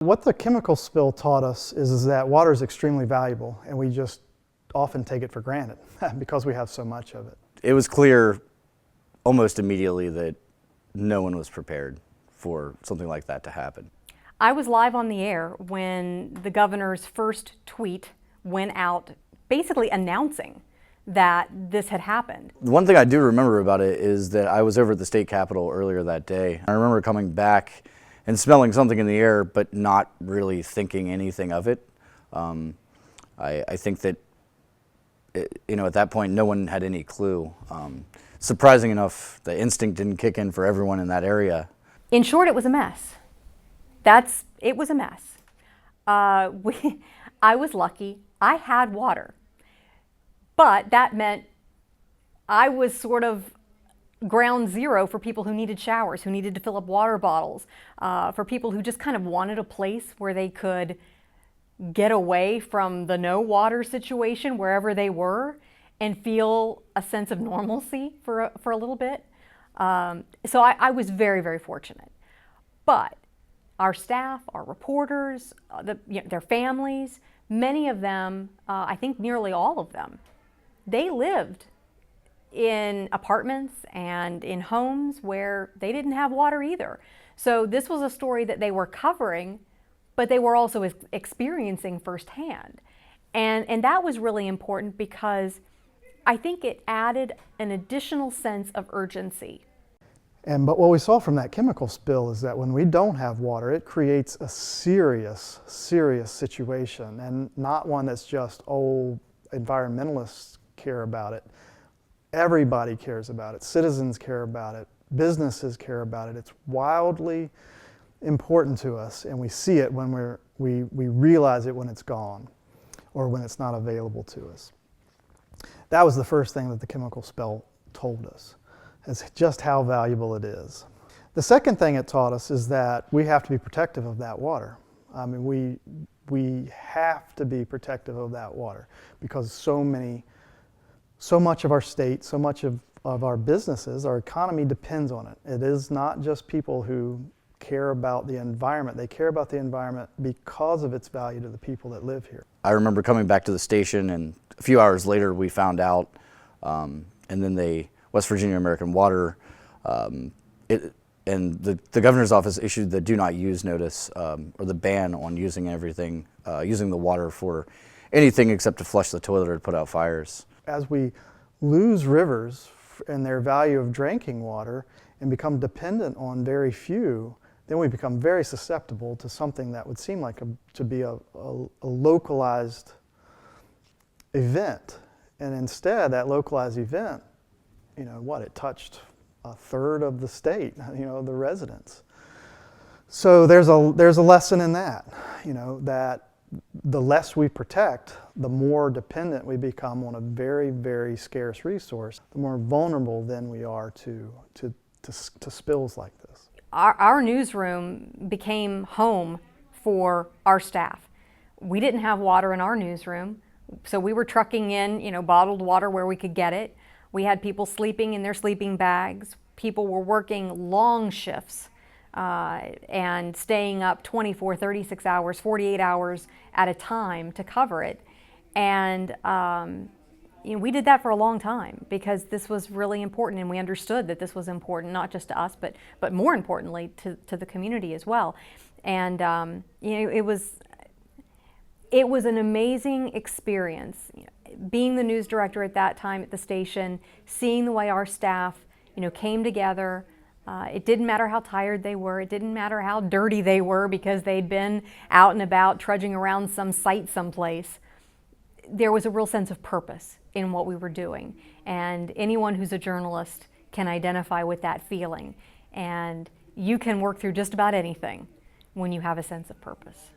What the chemical spill taught us is that water is extremely valuable, and we just often take it for granted because we have so much of it. It was clear almost immediately that no one was prepared for something like that to happen. I was live on the air when the governor's first tweet went out basically announcing that this had happened. One thing I do remember about it is that I was over at the state capitol earlier that day. I remember coming back and smelling something in the air, but not really thinking anything of it. I think that, at that point, no one had any clue. Surprising enough, the instinct didn't kick in for everyone in that area. In short, it was a mess. It was a mess. I was lucky. I had water. But that meant I was sort of ground zero for people who needed showers, who needed to fill up water bottles, for people who just kind of wanted a place where they could get away from the no water situation wherever they were and feel a sense of normalcy for a little bit. So I was very, very fortunate. But our staff, our reporters, their families, many of them, I think nearly all of them, they lived in apartments and in homes where they didn't have water either. So this was a story that they were covering, but they were also experiencing firsthand. And that was really important because I think it added an additional sense of urgency. But what we saw from that chemical spill is that when we don't have water, it creates a serious, serious situation, and not one that's just, environmentalists care about it. Everybody cares about it. Citizens care about it. Businesses care about it. It's wildly important to us, and we see it when we realize it when it's gone or when it's not available to us. That was the first thing that the chemical spill told us, is just how valuable it is. The second thing it taught us is that we have to be protective of that water. I mean, we have to be protective of that water because so much of our state, so much of our businesses, our economy depends on it. It is not just people who care about the environment. They care about the environment because of its value to the people that live here. I remember coming back to the station, and a few hours later we found out, and then West Virginia American Water, and the governor's office issued the do not use notice, or the ban on using using the water for anything except to flush the toilet or to put out fires. As we lose rivers and their value of drinking water and become dependent on very few, then we become very susceptible to something that would seem like to be a localized event. And instead, that localized event, it touched a third of the state, the residents. So there's a lesson in that, that the less we protect, the more dependent we become on a very, very scarce resource, the more vulnerable then we are to spills like this. Our newsroom became home for our staff. We didn't have water in our newsroom, so we were trucking in, bottled water where we could get it. We had people sleeping in their sleeping bags. People were working long shifts and staying up 24, 36 hours, 48 hours at a time to cover it. And we did that for a long time because this was really important, and we understood that this was important, not just to us, but more importantly to the community as well. And it was an amazing experience. Being the news director at that time at the station, seeing the way our staff came together. It didn't matter how tired they were. It didn't matter how dirty they were because they'd been out and about trudging around some site someplace. There was a real sense of purpose in what we were doing. And anyone who's a journalist can identify with that feeling. And you can work through just about anything when you have a sense of purpose.